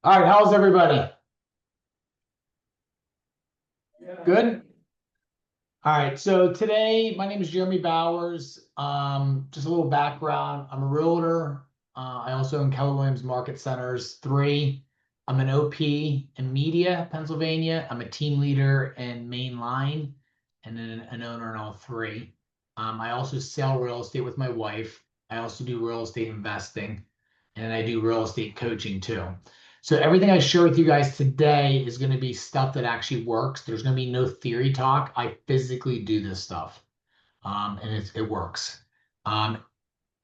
All right, how's everybody? Good? All right, so today my name is Jeremy Bowers. Just a little background. I'm a realtor. I also own Keller Williams Market Centers 3. I'm an OP in Media, Pennsylvania. I'm a team leader in Main Line and then an owner in all 3. I also sell real estate with my wife. I also do real estate investing and I do real estate coaching too. So everything I share with you guys today is going to be stuff that actually works. There's going to be no theory talk. I physically do this stuff, and it works. Um,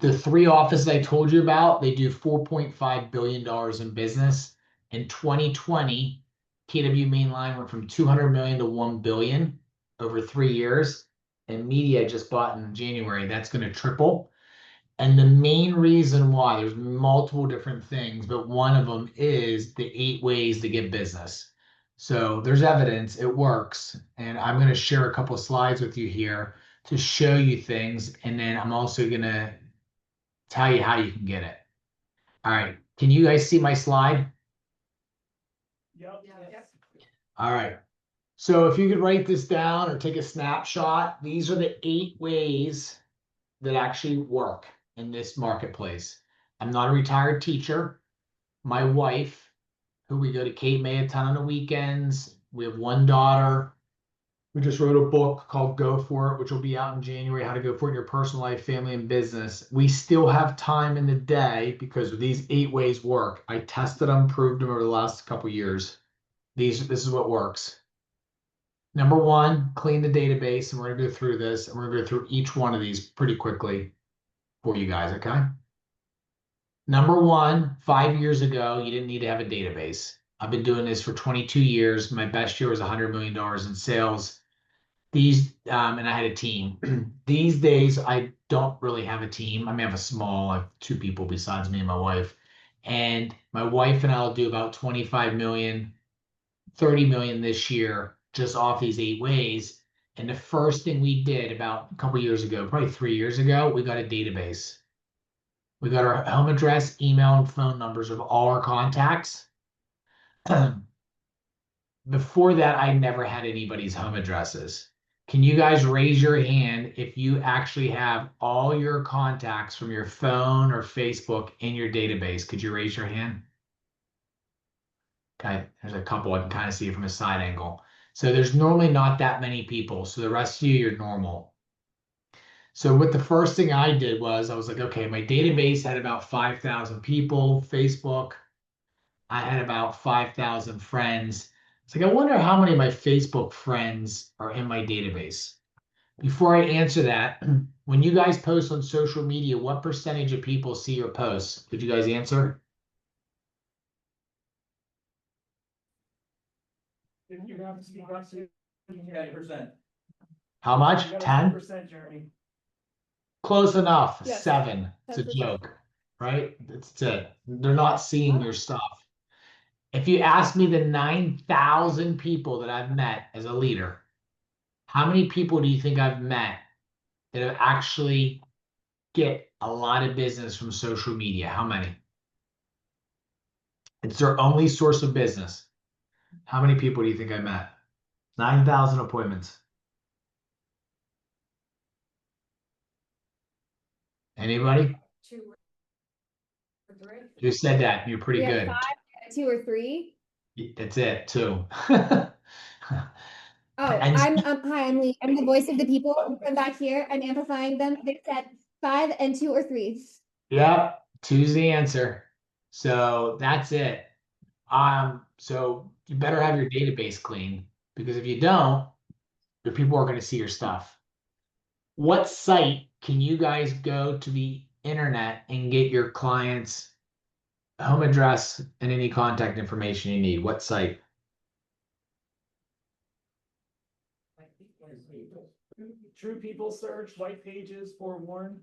the 3 offices I told you about, they do $4.5 billion in business. In 2020, KW Mainline went from 200 million to 1 billion over 3 years. And Media just bought in January. That's going to triple. And the main reason why, there's multiple different things, but one of them is the 8 ways to get business. So there's evidence, it works. And I'm going to share a couple of slides with you here to show you things. And then I'm also going to tell you how you can get it. All right. Can you guys see my slide? Yep. Yes. All right. So if you could write this down or take a snapshot, these are the 8 ways that actually work in this marketplace. I'm not a retired teacher. My wife, who we go to Cape May a ton on the weekends. We have 1 daughter. We just wrote a book called Go For It, which will be out in January, How to Go For It in Your Personal Life, Family, and Business. We still have time in the day because these 8 ways work. I tested them, proved them over the last couple of years. This is what works. Number 1, clean the database, and we're going to go through this, and we're going to go through each one of these pretty quickly for you guys, okay? Number 1, 5 years ago, you didn't need to have a database. I've been doing this for 22 years. My best year was $100 million in sales. And I had a team. These days, I don't really have a team. I mean, I have I have 2 people besides me and my wife. And my wife and I'll do about 25 million, 30 million this year just off these 8 ways. And the first thing we did about a couple years ago, probably 3 years ago, we got a database. We got our home address, email, and phone numbers of all our contacts. Before that, I never had anybody's home addresses. Can you guys raise your hand if you actually have all your contacts from your phone or Facebook in your database? Could you raise your hand? Okay, there's a couple I can kind of see from a side angle. So there's normally not that many people. So the rest of you, you're normal. So what the first thing I did was I was like, okay, my database had about 5,000 people, Facebook, I had about 5,000 friends. It's like, I wonder how many of my Facebook friends are in my database. Before I answer that, when you guys post on social media, what percentage of people see your posts? Could you guys answer? If you have to speak up to 10%. How much? You got 10? 10%, Jeremy. Close enough. Yes. 7. It's a 10%. joke, right? That's it. They're not seeing your stuff. If you ask me the 9,000 people that I've met as a leader, how many people do you think I've met that have actually get a lot of business from social media? How many? It's their only source of business. How many people do you think I met? 9,000 appointments. Anybody? 2 or 3. Who said that? You're pretty We had good. 5, 2 or 3. That's it, 2. Oh, And hi, I'm Lee. I'm the voice of the people from back here. I'm amplifying them. They said 5 and 2 or 3. yeah, 2's the answer. So that's it. So you better have your database clean because if you don't, the people are going to see your stuff. What site can you guys go to the internet and get your clients' home address and any contact information you need? What site? True People Search, White Pages, Forewarn.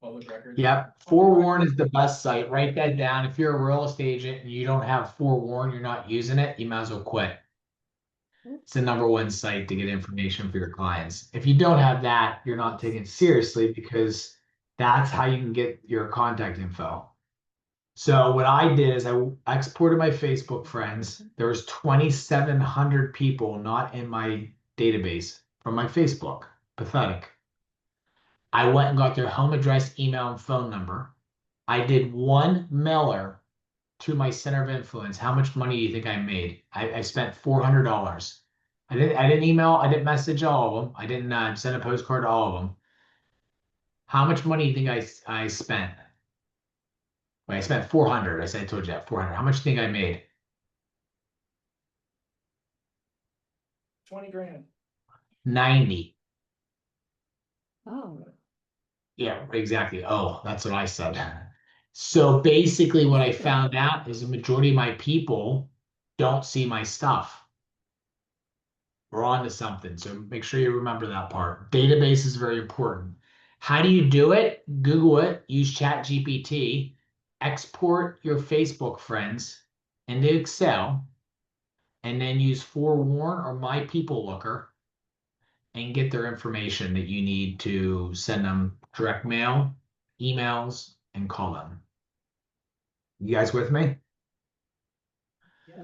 Public records. Yep, Forewarn is the best site. Write that down. If you're a real estate agent and you don't have Forewarn, you're not using it, you might as well quit. It's the #1 site to get information for your clients. If you don't have that, you're not taking it seriously because that's how you can get your contact info. So what I did is I exported my Facebook friends. There was 2,700 people not in my database from my Facebook. Pathetic. I went and got their home address, email, and phone number. I did one mailer to my center of influence. How much money do you think I made? I spent $400. I didn't email, I didn't message all of them. I didn't send a postcard to all of them. How much money do you think I spent? Wait, I spent 400. I said I told you that 400. How much do you think I made? 20 grand. 90. Oh. Yeah, exactly. Oh, that's what I said. So basically what I found out is the majority of my people don't see my stuff. We're on to something. So make sure you remember that part. Database is very important. How do you do it? Google it, use ChatGPT, export your Facebook friends into Excel, and then use Forewarn or My People Looker and get their information that you need to send them direct mail, emails, and call them. You guys with me?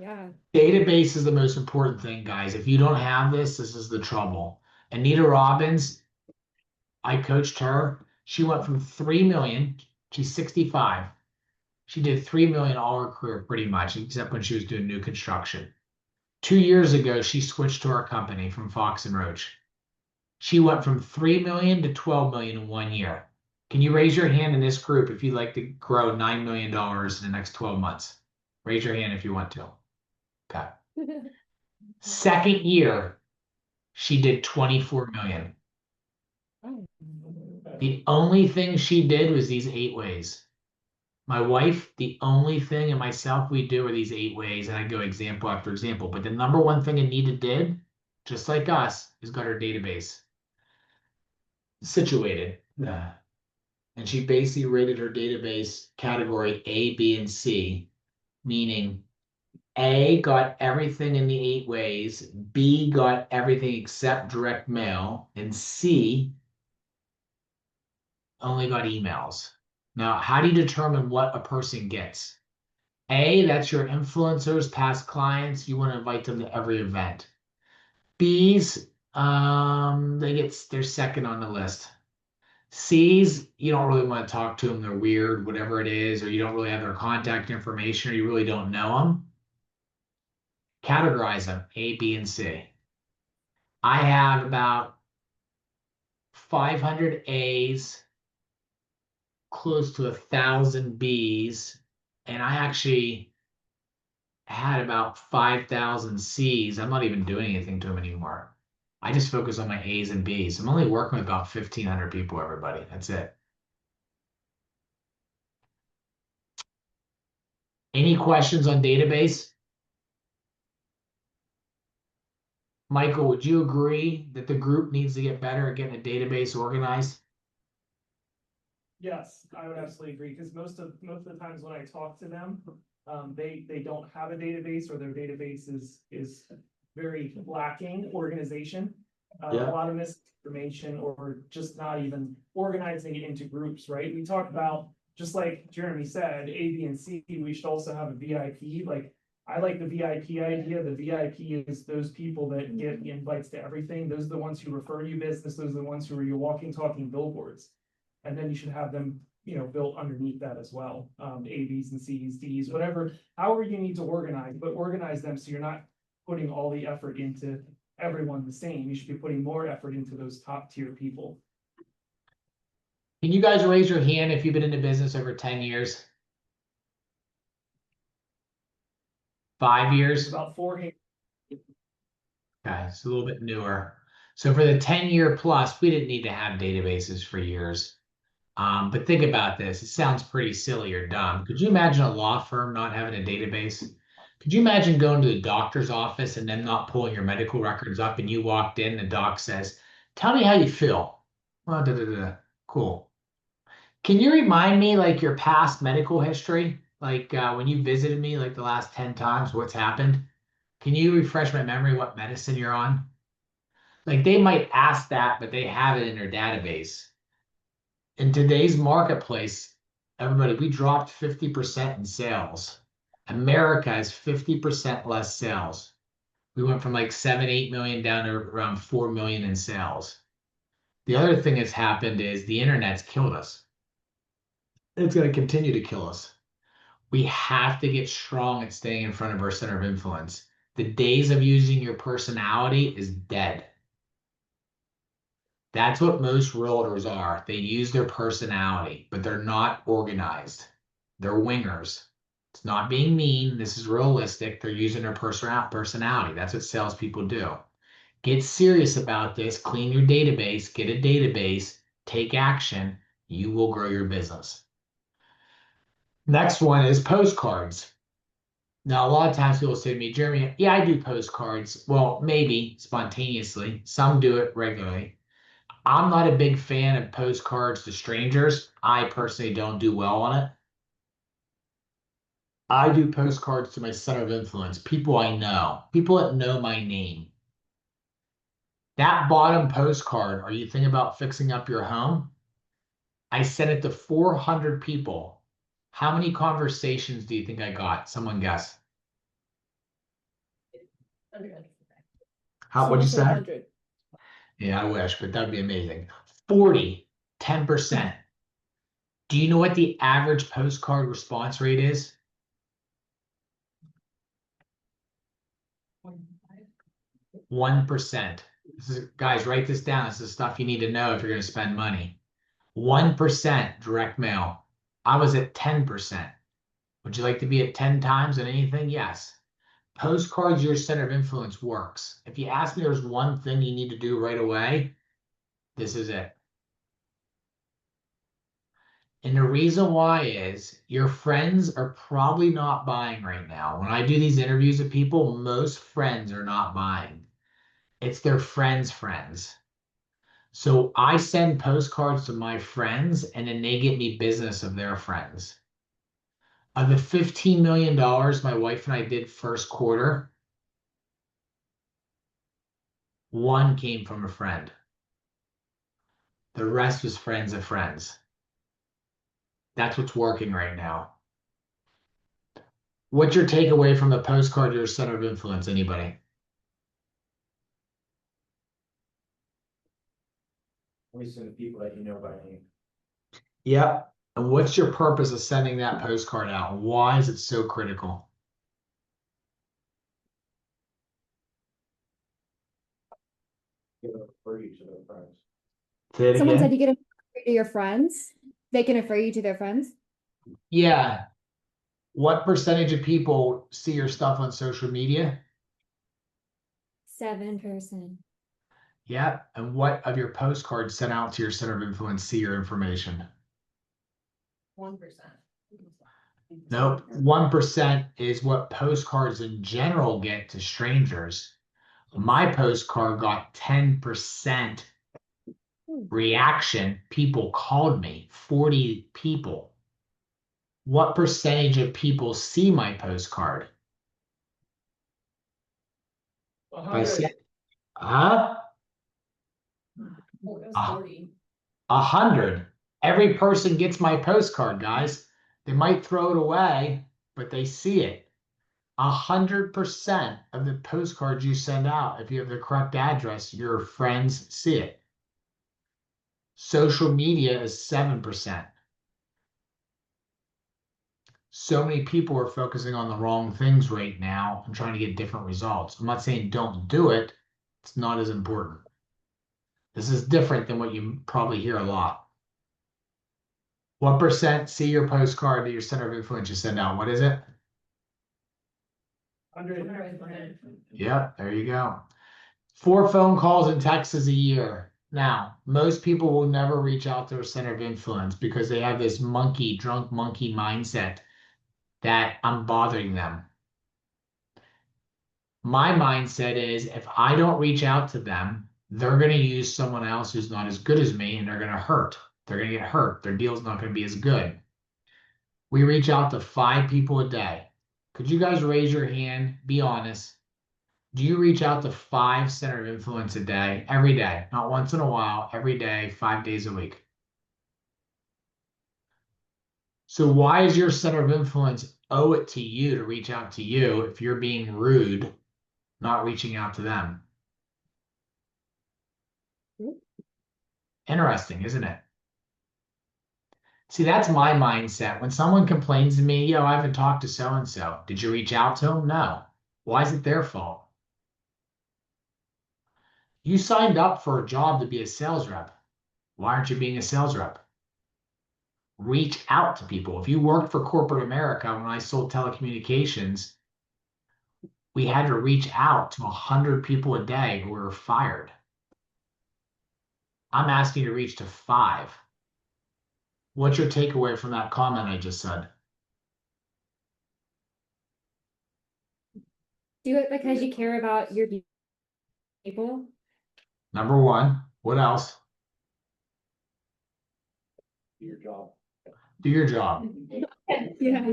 Yeah. Database is the most important thing, guys. If you don't have this, this is the trouble. Anita Robbins, I coached her. She went from 3 million, she's 65. She did 3 million all her career pretty much, except when she was doing new construction. 2 years ago, she switched to our company from Fox and Roach. She went from 3 million to 12 million in 1 year. Can you raise your hand in this group if you'd like to grow $9 million in the next 12 months? Raise your hand if you want to. Okay. Second year, she did 24 million. The only thing she did was these 8 ways. My wife, the only thing, and myself, we do are these 8 ways, and I go example after example. But the number one thing Anita did, just like us, is got her database situated. And she basically rated her database category A, B, and C, meaning A got everything in the 8 ways, B got everything except direct mail, and C only got emails. Now, how do you determine what a person gets? A, that's your influencers, past clients. You want to invite them to every event. B's, they're second on the list. C's, you don't really want to talk to them. They're weird, whatever it is, or you don't really have their contact information, or you really don't know them. Categorize them A, B, and C. I have about 500 A's, close to 1,000 B's, and I actually had about 5,000 C's. I'm not even doing anything to them anymore. I just focus on my A's and B's. I'm only working with about 1,500 people, everybody. That's it. Any questions on database? Michael, would you agree that the group needs to get better at getting a database organized? Yes, I would absolutely agree, because most of the times when I talk to them, they don't have a database, or their database is very lacking organization. Yeah. A lot of misinformation, or just not even organizing it into groups, right? We talk about, just like Jeremy said, A, B, and C, we should also have a VIP. Like, I like the VIP idea. The VIP is those people that get the invites to everything. Those are the ones who refer you business. Those are the ones who are your walking, talking billboards. And then you should have them, built underneath that as well. A, B's and C's, D's, whatever, however you need to organize, but organize them so you're not putting all the effort into everyone the same. You should be putting more effort into those top tier people. Can you guys raise your hand if you've been in the business over 10 years? 5 It's years? about 4 Okay, it's a little bit newer. So for the 10-year plus, we didn't need to have databases for years. But think about this. It sounds pretty silly or dumb. Could you imagine a law firm not having a database? Could you imagine going to the doctor's office and then not pulling your medical records up, and you walked in, the doc says, "Tell me how you feel." Oh, cool. Can you remind me like your past medical history? Like when you visited me like the last 10 times, what's happened? Can you refresh my memory what medicine you're on? Like they might ask that, but they have it in their database. In today's marketplace, everybody, we dropped 50% in sales. America has 50% less sales. We went from like 7, 8 million down to around 4 million in sales. The other thing that's happened is the internet's killed us. It's going to continue to kill us. We have to get strong at staying in front of our center of influence. The days of using your personality is dead. That's what most realtors are. They use their personality, but they're not organized. They're wingers. It's not being mean. This is realistic. They're using their personality. That's what salespeople do. Get serious about this. Clean your database. Get a database. Take action. You will grow your business. Next one is postcards. Now, a lot of times people say to me, Jeremy, yeah, I do postcards. Well, maybe spontaneously. Some do it regularly. I'm not a big fan of postcards to strangers. I personally don't do well on it. I do postcards to my center of influence, people I know, people that know my name. That bottom postcard, are you thinking about fixing up your home? I sent it to 400 people. How many conversations do you think I got? Someone guess. What'd you say? Yeah, I wish, but that'd be amazing. 40, 10%. Do you know what the average postcard response rate is? 1%. Guys, write this down. This is stuff you need to know if you're going to spend money. 1% direct mail. I was at 10%. Would you like to be at 10 times on anything? Yes. Postcards, your center of influence works. If you ask me there's one thing you need to do right away, this is it. And the reason why is your friends are probably not buying right now. When I do these interviews with people, most friends are not buying. It's their friends' friends. So I send postcards to my friends and then they get me business of their friends. Of the $15 million my wife and I did first quarter, 1 came from a friend. The rest was friends of friends. That's what's working right now. What's your takeaway from the postcard to your center of influence, anybody? Only send the people that you know by name. Yep. And what's your purpose of sending that postcard out? Why is it so critical? Give them for each of their friends. Say it Someone again? said you can refer to your friends. They can refer you to their friends. Yeah. What percentage of people see your stuff on social media? 7%. Yeah. And what of your postcards sent out to your center of influence see your information? 1%. Nope. 1% is what postcards in general get to strangers. My postcard got 10% reaction. People called me, 40 people. What percentage of people see my postcard? If I say, huh? Ah. 100. Every person gets my postcard, guys. They might throw it away, but they see it. 100% of the postcards you send out, if you have the correct address, your friends see it. Social media is 7%. So many people are focusing on the wrong things right now and trying to get different results. I'm not saying don't do it. It's not as important. This is different than what you probably hear a lot. What percent see your postcard that your center of influence you send out? What is it? 100. Yeah, there you go. 4 phone calls and texts a year. Now, most people will never reach out to their center of influence because they have this drunk monkey mindset that I'm bothering them. My mindset is if I don't reach out to them, they're going to use someone else who's not as good as me and they're going to hurt. They're going to get hurt. Their deal's not going to be as good. We reach out to 5 people a day. Could you guys raise your hand? Be honest. Do you reach out to 5 center of influence a day? Every day, not once in a while, every day, 5 days a week. So why is your center of influence owe it to you to reach out to you if you're being rude, not reaching out to them? Interesting, isn't it? See, that's my mindset. When someone complains to me, yo, I haven't talked to so and so. Did you reach out to them? No. Why is it their fault? You signed up for a job to be a sales rep. Why aren't you being a sales rep? Reach out to people. If you worked for corporate America, when I sold telecommunications, we had to reach out to 100 people a day who were fired. I'm asking you to reach to 5. What's your takeaway from that comment I just said? Do it because you care about your people. Number 1. What else? Your job. Do your job. Yeah.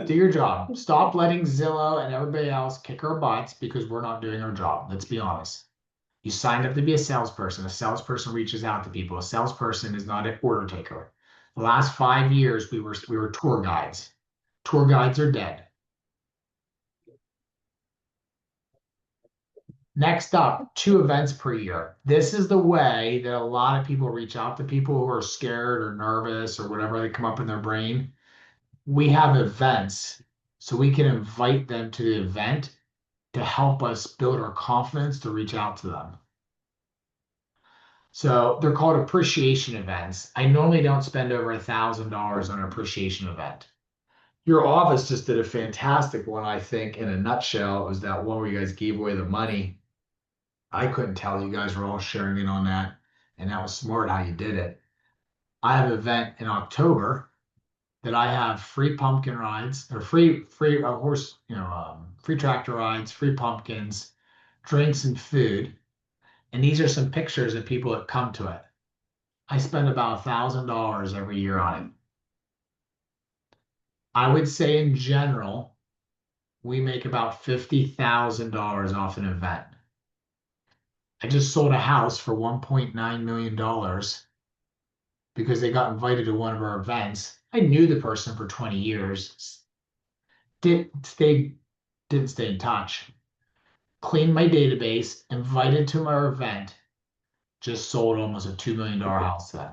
Do your job. Stop letting Zillow and everybody else kick our butts because we're not doing our job. Let's be honest. You signed up to be a salesperson. A salesperson reaches out to people. A salesperson is not an order taker. The last 5 years, we were tour guides. Tour guides are dead. Next up, 2 events per year. This is the way that a lot of people reach out to people who are scared or nervous or whatever they come up in their brain. We have events so we can invite them to the event to help us build our confidence to reach out to them. So they're called appreciation events. I normally don't spend over $1,000 on an appreciation event. Your office just did a fantastic one, I think, in a nutshell. It was that one where you guys gave away the money. I couldn't tell you guys were all sharing in on that, and that was smart how you did it. I have an event in October that I have free pumpkin rides or free horse, free tractor rides, free pumpkins, drinks and food. And these are some pictures of people that come to it. I spend about $1,000 every year on it. I would say in general, we make about $50,000 off an event. I just sold a house for $1.9 million because they got invited to one of our events. I knew the person for 20 years. Didn't stay in touch. Cleaned my database, invited to our event, just sold almost a $2 million house then.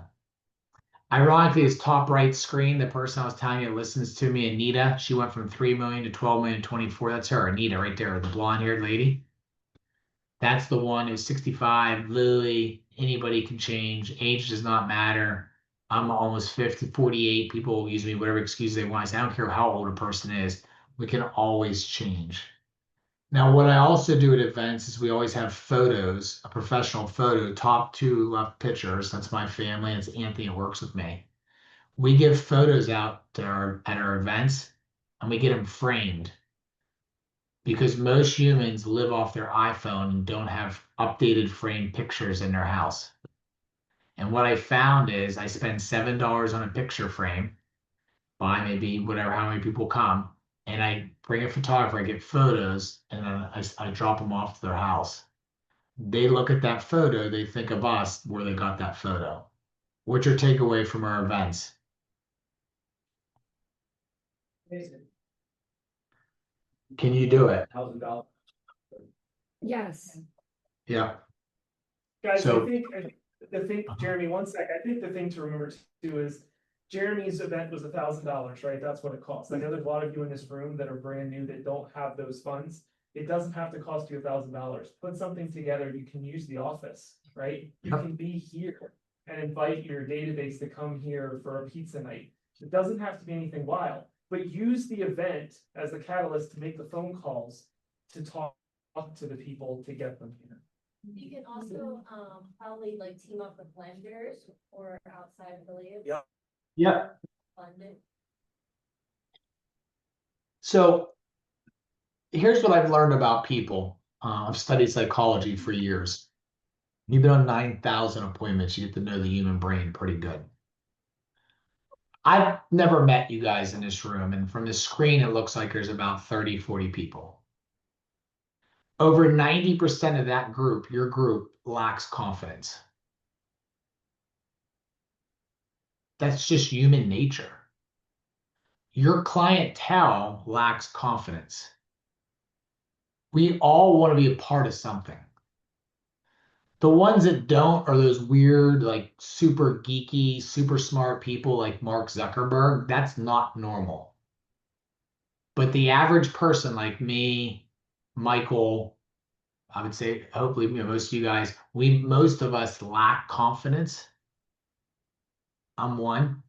Ironically, this top right screen, the person I was telling you that listens to me, Anita, she went from 3 million to 12 million, 24. That's her, Anita, right there, the blonde haired lady. That's the one who's 65, literally anybody can change. Age does not matter. I'm almost 50, 48. People use me whatever excuse they want. I say, I don't care how old a person is. We can always change. Now, what I also do at events is we always have photos, a professional photo, top 2 left pictures. That's my family. It's Anthony that works with me. We give photos out to at our events and we get them framed because most humans live off their iPhone and don't have updated framed pictures in their house. And what I found is I spend $7 on a picture frame by maybe whatever, how many people come, and I bring a photographer, I get photos, and then I drop them off to their house. They look at that photo, they think of us where they got that photo. What's your takeaway from our events? Can you do it? $1,000. Yes. Yeah. Guys, So- I think, the thing, Jeremy, one sec, I think the thing to remember too is Jeremy's event was $1,000, right? That's what it costs. I know there's a lot of you in this room that are brand new that don't have those funds. It doesn't have to cost you $1,000. Put something together, you can use the office, right? You Yep. can be here and invite your database to come here for a pizza night. It doesn't have to be anything wild, but use the event as the catalyst to make the phone calls to talk to the people to get them here. You can also, probably like team up with lenders or outside affiliates. Yeah. Yeah. Fund it. So here's what I've learned about people. I've studied psychology for years. You've been on 9,000 appointments. You get to know the human brain pretty good. I've never met you guys in this room, and from the screen, it looks like there's about 30, 40 people. Over 90% of that group, your group, lacks confidence. That's just human nature. your clientele lacks confidence. We all want to be a part of something. The ones that don't are those weird, like super geeky, super smart people like Mark Zuckerberg. That's not normal. But the average person like me, Michael, I would say, hopefully, most of you guys, most of us lack confidence. I'm one.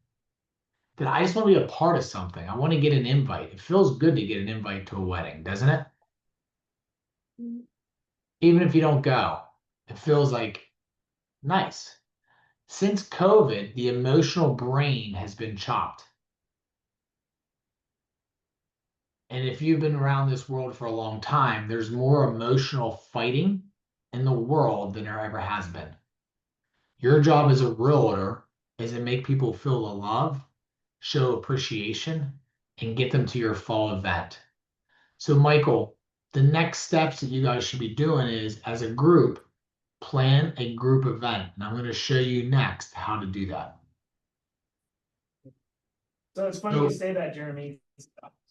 That I just want to be a part of something. I want to get an invite. It feels good to get an invite to a wedding, doesn't it? Even if you don't go, it feels like nice. Since COVID, the emotional brain has been chopped. And if you've been around this world for a long time, there's more emotional fighting in the world than there ever has been. Your job as a realtor is to make people feel the love, show appreciation, and get them to your fall event. So, Michael, the next steps that you guys should be doing is, as a group, plan a group event. And I'm going to show you next how to do that. So it's funny you say that, Jeremy.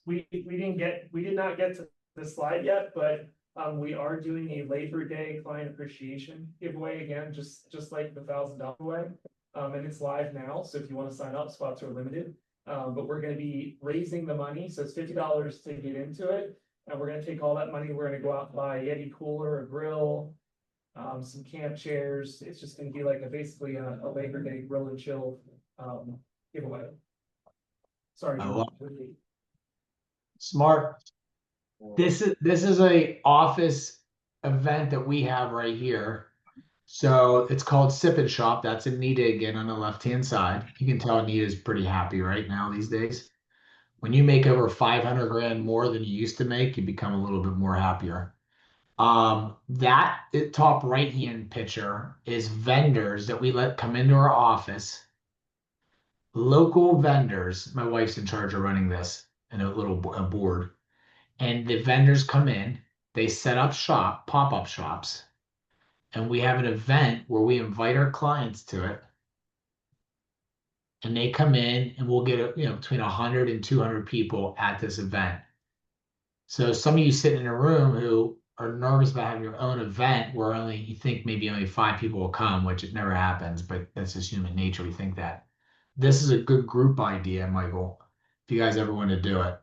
We did not get to this slide yet, but we are doing a Labor Day client appreciation giveaway again, just like the $1,000 giveaway. And it's live now, so if you want to sign up, spots are limited. But we're going to be raising the money, so it's $50 to get into it. And we're going to take all that money, we're going to go out and buy a Yeti cooler, a grill, some camp chairs. It's just going to be like basically a Labor Day grill and chill giveaway. Sorry. I love Smart. This is a office event that we have right here. So it's called Sip and Shop. That's Anita again on the left-hand side. You can tell Anita's pretty happy right now these days. When you make over 500 grand more than you used to make, you become a little bit more happier. That top right-hand picture is vendors that we let come into our office. Local vendors. My wife's in charge of running this in a little board. And the vendors come in, they set up pop-up shops, and we have an event where we invite our clients to it. And they come in and we'll get between 100 and 200 people at this event. So some of you sitting in a room who are nervous about having your own event where you think maybe only 5 people will come, which it never happens, but that's just human nature. We think that. This is a good group idea, Michael, if you guys ever want to do it.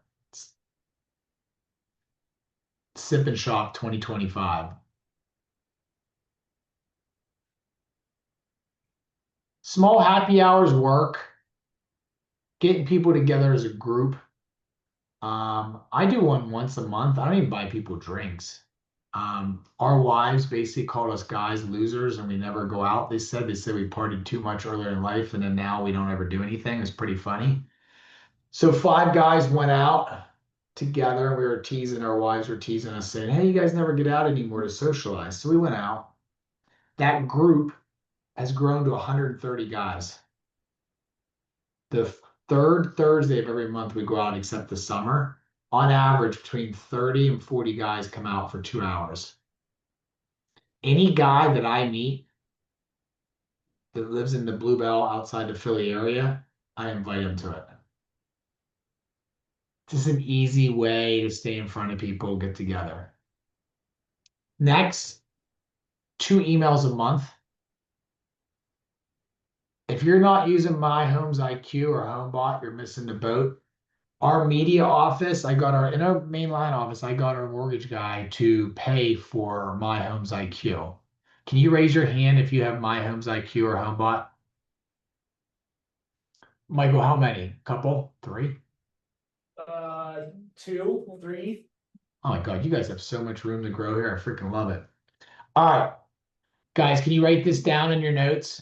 Sip and Shop 2025. Small happy hours work. Getting people together as a group. I do one once a month. I don't even buy people drinks. Our wives basically called us guys losers and we never go out. They said we partied too much earlier in life and then now we don't ever do anything. It's pretty funny. So 5 guys went out together and we were teasing, our wives were teasing us saying, hey, you guys never get out anymore to socialize. So we went out. That group has grown to 130 guys. The third Thursday of every month we go out except the summer. On average, between 30 and 40 guys come out for 2 hours. Any guy that I meet that lives in the Bluebell outside the Philly area, I invite him to it. Just an easy way to stay in front of people, get together. Next, 2 emails a month. If you're not using My Homes IQ or HomeBot, you're missing the boat. Our media office, in our main line office, I got our mortgage guy to pay for My Homes IQ. Can you raise your hand if you have My Homes IQ or HomeBot? Michael, how many? Couple? 3? 2, 3. Oh my God, you guys have so much room to grow here. I freaking love it. All right, guys, can you write this down in your notes?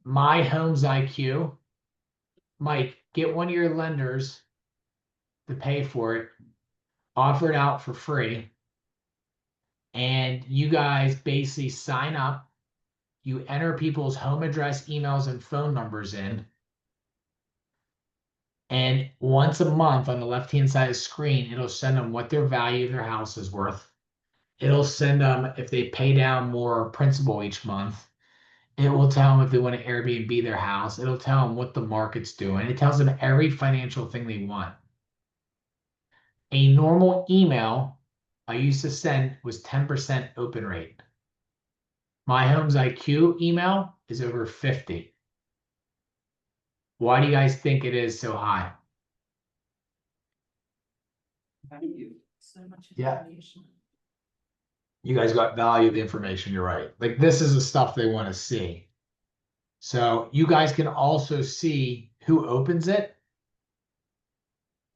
My Homes IQ. Mike, get one of your lenders to pay for it. Offer it out for free. And you guys basically sign up. You enter people's home address, emails, and phone numbers in. And once a month on the left-hand side of the screen, it'll send them what their value of their house is worth. It'll send them, if they pay down more principal each month, It will tell them if they want to Airbnb their house. It'll tell them what the market's doing. It tells them every financial thing they want. A normal email I used to send was 10% open rate. My Homes IQ email is over 50. Why do you guys think it is so high? So much Yeah. information. You guys got value of the information, you're right. Like this is the stuff they want to see. So you guys can also see who opens it.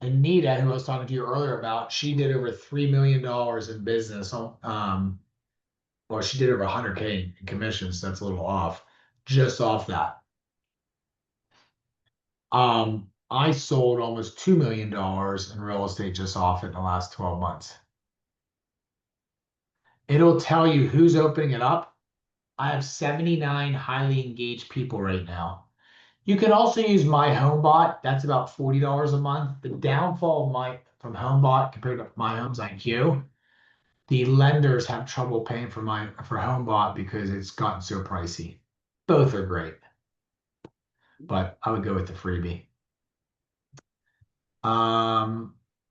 Anita, who I was talking to you earlier about, she did over $3 million in business. Well, she did over 100K in commissions. That's a little off, just off that. I sold almost $2 million in real estate just off it in the last 12 months. It'll tell you who's opening it up. I have 79 highly engaged people right now. You can also use My HomeBot. That's about $40 a month. The downfall of from HomeBot compared to My Homes IQ, the lenders have trouble paying for HomeBot because it's gotten so pricey. Both are great, but I would go with the freebie.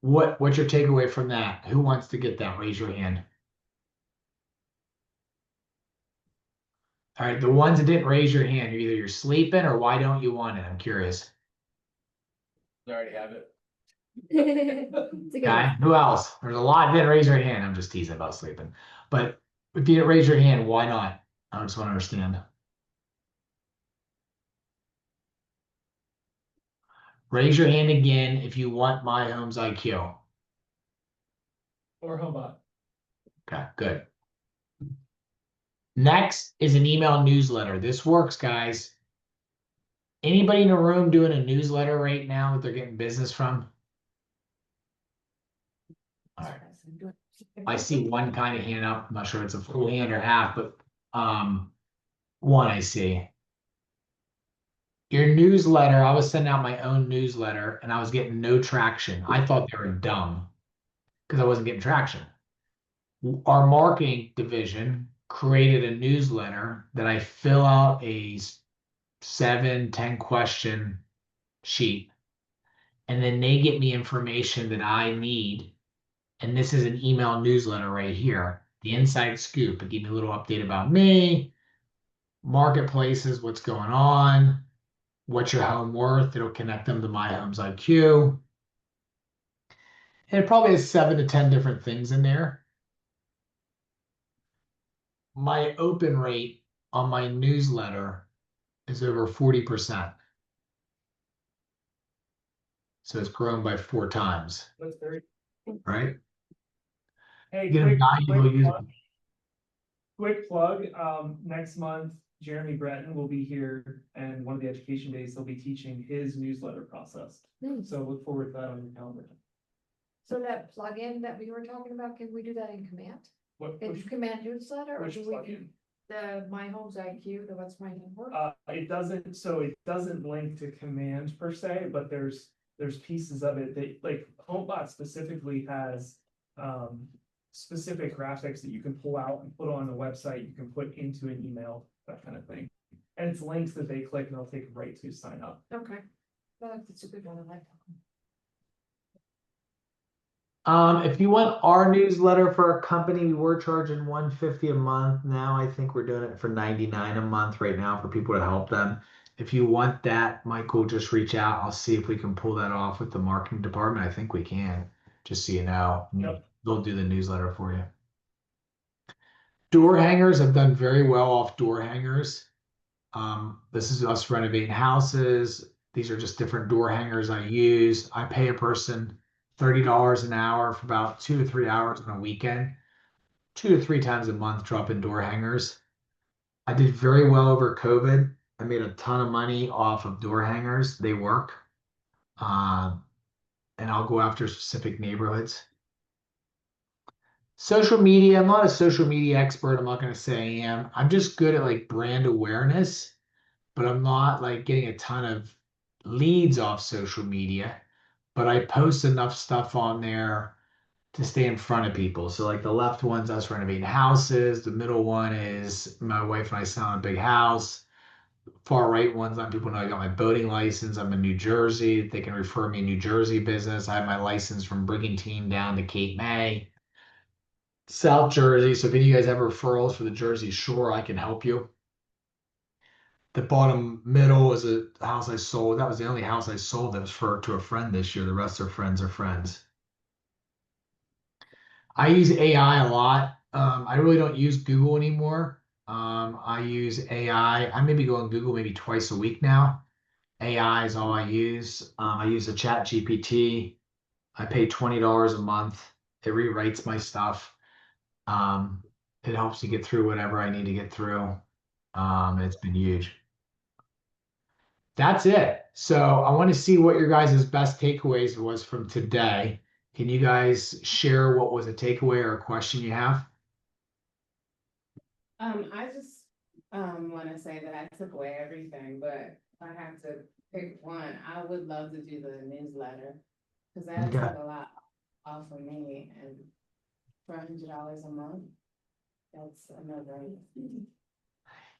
What's your takeaway from that? Who wants to get that? Raise your hand. All right, the ones that didn't raise your hand, either you're sleeping or why don't you want it? I'm curious. I already have it. It's a good Okay, one. who else? There's a lot that didn't raise your hand. I'm just teasing about sleeping. But if you didn't raise your hand, why not? I just want to understand. Raise your hand again if you want My Homes IQ. Or HomeBot. Okay, good. Next is an email newsletter. This works, guys. Anybody in the room doing a newsletter right now that they're getting business from? All right. I see one kind of hand up. I'm not sure if it's a full hand or half, but one I see. Your newsletter, I was sending out my own newsletter and I was getting no traction. I thought they were dumb because I wasn't getting traction. Our marketing division created a newsletter that I fill out a 7-10 question sheet. And then they get me information that I need. And this is an email newsletter right here. The inside scoop. It gave me a little update about me, marketplaces, what's going on, what's your home worth. It'll connect them to My Homes IQ. And it probably has 7 to 10 different things in there. My open rate on my newsletter is over 40%. So it's grown by 4 times, That's very. right? Hey, You get a valuable user. quick plug, next month, Jeremy Breton will be here, and one of the education days, he'll be teaching his newsletter process. Nice. So look forward to that on your calendar. So that plugin that we were talking about, can we do that in Command? What, In Command newsletter, or which do we, plugin? the My Homes IQ, the What's My Home Work? It doesn't link to Command per se, but there's pieces of it that, like, HomeBot specifically has, specific graphics that you can pull out and put on the website, you can put into an email, that kind of thing. And it's links that they click and they'll take right to sign up. Okay, that's a good one, I like that one. If you want our newsletter for our company, we were charging $150 a month. Now I think we're doing it for $99 a month right now for people to help them. If you want that, Michael, just reach out. I'll see if we can pull that off with the marketing department. I think we can, just so you know. Yep. They'll do the newsletter for you. Door hangers, I've done very well off door hangers. This is us renovating houses. These are just different door hangers I use. I pay a person $30 an hour for about 2 to 3 hours on a weekend, 2 to 3 times a month, dropping door hangers. I did very well over COVID. I made a ton of money off of door hangers. They work. And I'll go after specific neighborhoods. Social media, I'm not a social media expert. I'm not going to say I am. I'm just good at like brand awareness, but I'm not like getting a ton of leads off social media. But I post enough stuff on there to stay in front of people. So like the left one's us renovating houses. The middle one is my wife and I selling a big house. Far right ones on people know I got my boating license. I'm in New Jersey. They can refer me New Jersey business. I have my license from Brigantine down to Cape May. South Jersey. So if any of you guys have referrals for the Jersey Shore, I can help you. The bottom middle is a house I sold. That was the only house I sold that was to a friend this year. The rest are friends of friends. I use AI a lot. I really don't use Google anymore. I use AI. I maybe go on Google maybe twice a week now. AI is all I use. I use a Chat GPT. I pay $20 a month. It rewrites my stuff. It helps me get through whatever I need to get through. It's been huge. That's it. So I want to see what your guys' best takeaways was from today. Can you guys share what was a takeaway or a question you have? I just, want to say that I took away everything, but if I have to pick one, I would love to do the newsletter. Cause that Okay. took a lot off of me, and for $100 a month, that's another.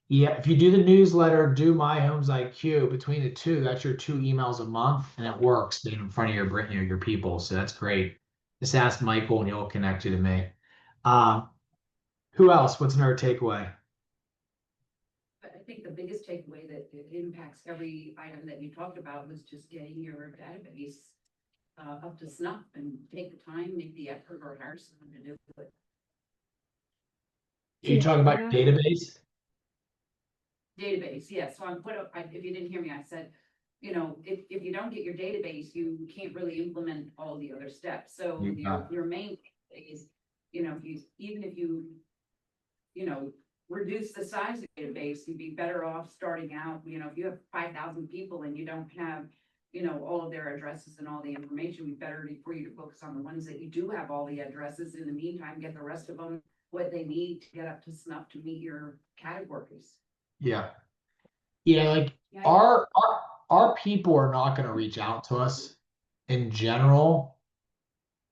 Yeah, if you do the newsletter, do My Homes IQ, between the two, that's your 2 emails a month, and it works being in front of your people. So that's great. Just ask Michael and he'll connect you to me. Who else? What's another takeaway? But I think the biggest takeaway that it impacts every item that you talked about was just getting your database up to snuff and take the time, make the effort, or hire someone to do it. You talking about your database? Database, yes. So I'm if you didn't hear me, I said, if you don't get your database, you can't really implement all the other steps. So Yeah. your main thing is, even if you reduce the size of the database, you'd be better off starting out, if you have 5,000 people and you don't have, all of their addresses and all the information, it'd be better for you to focus on the ones that you do have all the addresses. In the meantime, get the rest of them what they need to get up to snuff to meet your categories. Yeah. Yeah, like Yeah. our people are not going to reach out to us in general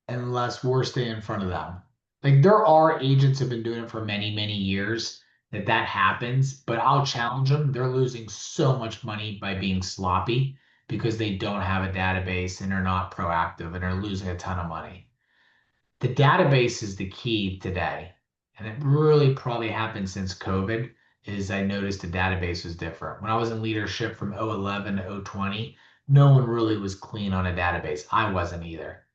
unless we're staying in front of them. Like there are agents have been doing it for many, many years that happens, but I'll challenge them. They're losing so much money by being sloppy because they don't have a database and they're not proactive and they're losing a ton of money. The database is the key today. And it really probably happened since COVID is I noticed the database was different. When I was in leadership from 2011 to 2020, no one really was clean on a database. I wasn't either.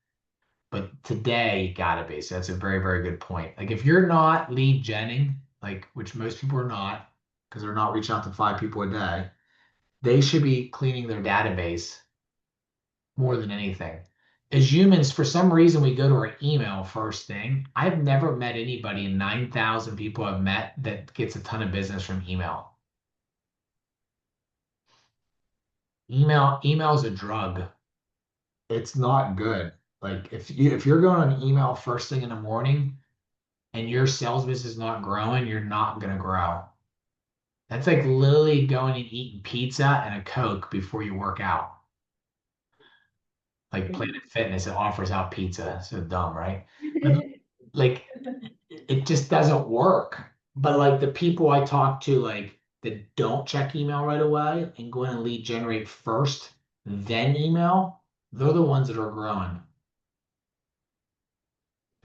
But today, gotta be. So that's a very, very good point. Like if you're not lead genning, like which most people are not, because they're not reaching out to 5 people a day, they should be cleaning their database more than anything. As humans, for some reason, we go to our email first thing. I've never met anybody in 9,000 people I've met that gets a ton of business from email. Email's a drug. It's not good. Like if you're going on email first thing in the morning and your sales business is not growing, you're not gonna grow. That's like literally going and eating pizza and a Coke before you work out. Like Planet Fitness, it offers out pizza. So dumb, right? But, like it just doesn't work. But like the people I talk to, like that don't check email right away and go in and lead generate first, then email, they're the ones that are growing.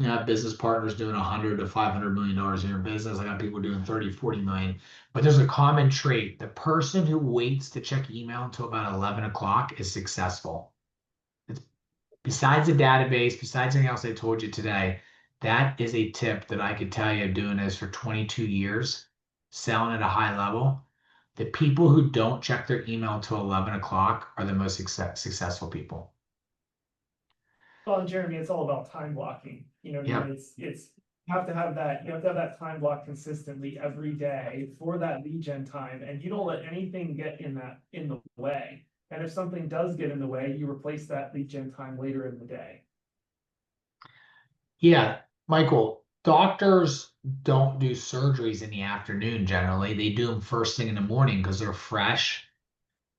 I have business partners doing 100 to $500 million in your business. I got people doing 30, 40 million. But there's a common trait. The person who waits to check email until about 11 o'clock is successful. It's besides the database, besides anything else I told you today, that is a tip that I could tell you doing this for 22 years, selling at a high level. The people who don't check their email until 11 o'clock are the most successful people. Well, Jeremy, it's all about time blocking, Yeah. it's, you have to have that time block consistently every day for that lead gen time, and you don't let anything get in the way. And if something does get in the way, you replace that lead gen time later in the day. Yeah, Michael, doctors don't do surgeries in the afternoon generally. They do them first thing in the morning because they're fresh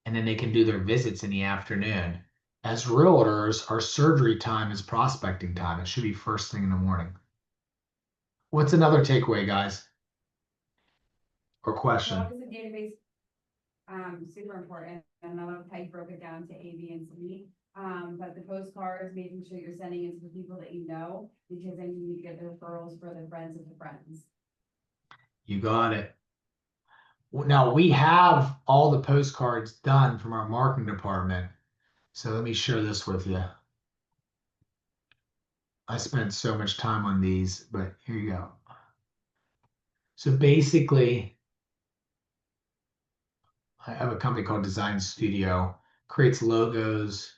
and then they can do their visits in the afternoon. as realtors, our surgery time is prospecting time. It should be first thing in the morning. What's another takeaway, guys? Or question? Talk as a database, super important, and I love how you broke it down to A, B, and C. But the postcards, making sure you're sending it to the people that you know, because then you get the referrals for the friends of the friends. You got it. Well, now we have all the postcards done from our marketing department. So let me share this with you. I spent so much time on these, but here you go. So basically, I have a company called Design Studio, creates logos,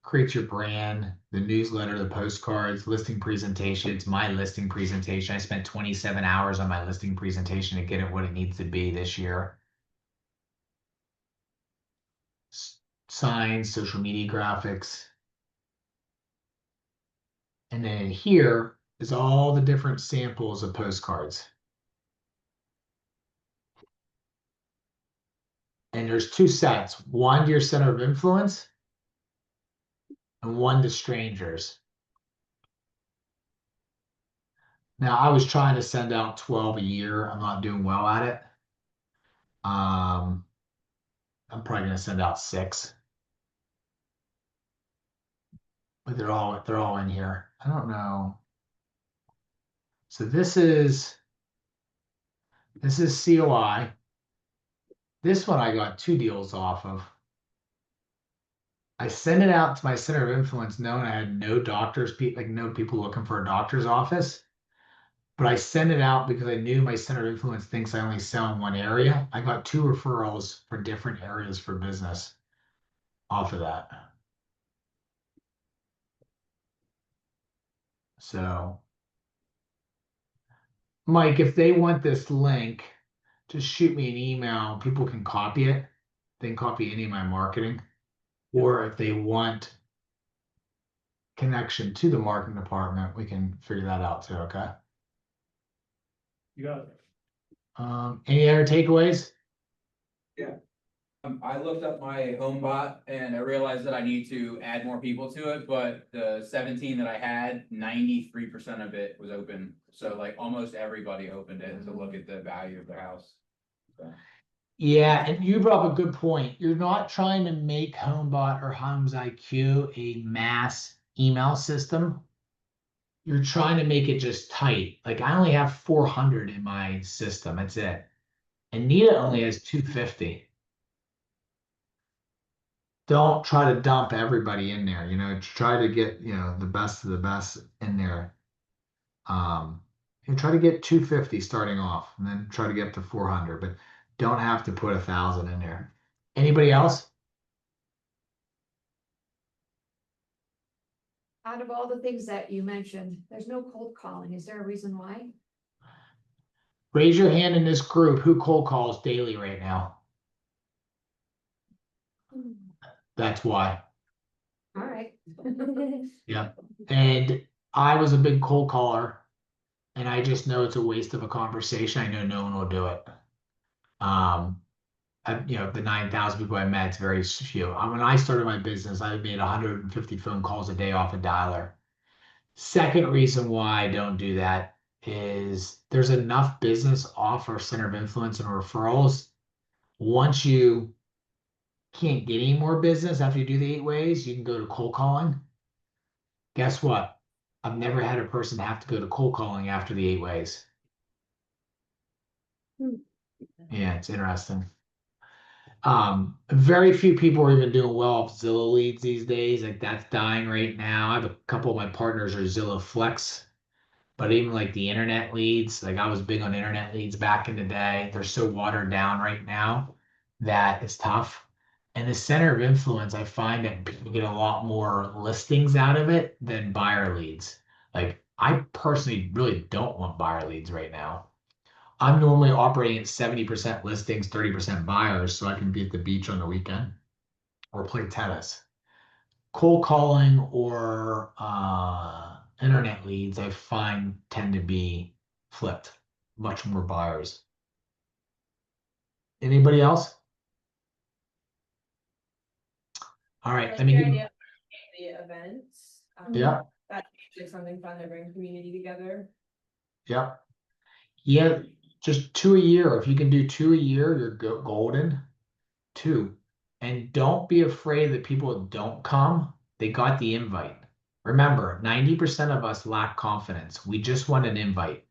creates your brand, the newsletter, the postcards, listing presentations, my listing presentation. I spent 27 hours on my listing presentation to get it what it needs to be this year. Signs, social media graphics. And then here is all the different samples of postcards. And there's two sets, one to your center of influence and one to strangers. Now I was trying to send out 12 a year. I'm not doing well at it. I'm probably gonna send out 6. But they're all in here. I don't know. So this is COI. This one I got 2 deals off of. I sent it out to my center of influence knowing I had no doctors, like no people looking for a doctor's office. But I sent it out because I knew my center of influence thinks I only sell in one area. I got 2 referrals for different areas for business off of that. So, Mike, if they want this link, just shoot me an email. People can copy it. They can copy any of my marketing. Or if they want connection to the marketing department, we can figure that out too, okay? You got it. Any other takeaways? I looked up my home bot and I realized that I need to add more people to it, but the 17 that I had, 93% of it was open. So like almost everybody opened it to look at the value of their house. So. Yeah, and you brought up a good point. You're not trying to make HomeBot or Homes IQ a mass email system. You're trying to make it just tight. Like I only have 400 in my system. That's it. And Nita only has 250. Don't try to dump everybody in there, try to get, the best of the best in there. You try to get 250 starting off and then try to get up to 400, but don't have to put 1,000 in there. Anybody else? Out of all the things that you mentioned, there's no cold calling. Is there a reason why? Raise your hand in this group. Who cold calls daily right now? That's why. All right. Yeah. And I was a big cold caller and I just know it's a waste of a conversation. I know no one will do it. The 9,000 people I met, it's very few. When I started my business, I made 150 phone calls a day off a dialer. Second reason why I don't do that is there's enough business off our center of influence and referrals. Once you can't get any more business after you do the 8 ways, you can go to cold calling. Guess what? I've never had a person have to go to cold calling after the 8 ways. Yeah, it's interesting. Very few people are even doing well off Zillow leads these days. Like that's dying right now. I have a couple of my partners are Zillow Flex, but even like the internet leads, like I was big on internet leads back in the day. They're so watered down right now that it's tough. And the center of influence, I find that people get a lot more listings out of it than buyer leads. Like I personally really don't want buyer leads right now. I'm normally operating at 70% listings, 30% buyers, so I can be at the beach on the weekend or play tennis. Cold calling or internet leads, I find tend to be flipped, much more buyers. Anybody else? All right, Like let me your give, idea of the events. yeah, That's like something fun to bring community together. yeah. Yeah, just 2 a year. If you can do 2 a year, you're golden. 2. And don't be afraid that people don't come. They got the invite. Remember, 90% of us lack confidence. We just want an invite.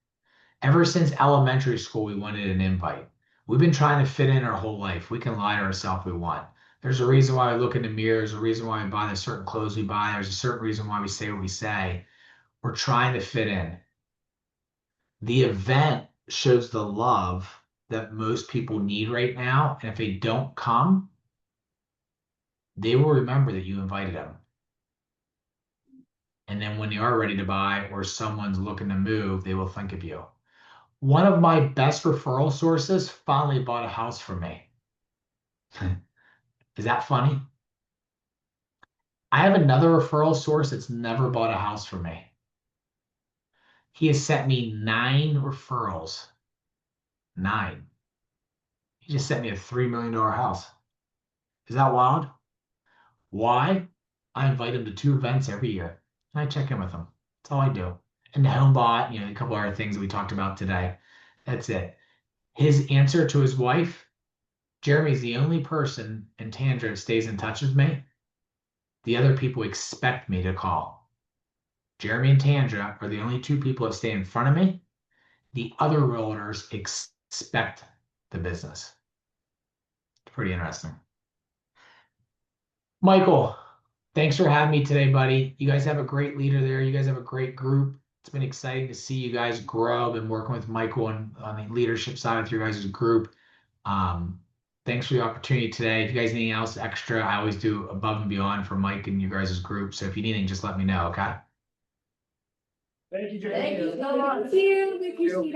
Ever since elementary school, we wanted an invite. We've been trying to fit in our whole life. We can lie to ourselves if we want. There's a reason why we look in the mirror. There's a reason why we buy the certain clothes we buy. There's a certain reason why we say what we say. We're trying to fit in. The event shows the love that most people need right now. And if they don't come, they will remember that you invited them. And then when they are ready to buy or someone's looking to move, they will think of you. One of my best referral sources finally bought a house for me. Is that funny? I have another referral source that's never bought a house for me. He has sent me 9 referrals. 9. He just sent me a $3 million house. Is that wild? Why? I invite him to 2 events every year. And I check in with him. That's all I do. And the home bot, a couple other things that we talked about today. That's it. His answer to his wife, Jeremy's the only person in Tandra that stays in touch with me. The other people expect me to call. Jeremy and Tandra are the only 2 people that stay in front of me. The other realtors expect the business. It's pretty interesting. Michael, thanks for having me today, buddy. You guys have a great leader there. You guys have a great group. It's been exciting to see you guys grow. I've been working with Michael on the leadership side with your guys' group. Thanks for the opportunity today. If you guys need anything else extra, I always do above and beyond for Mike and you guys' group. So if you need anything, just let me know, okay? Thank you, Jeremy. Thank you so much. Thank you. We appreciate it.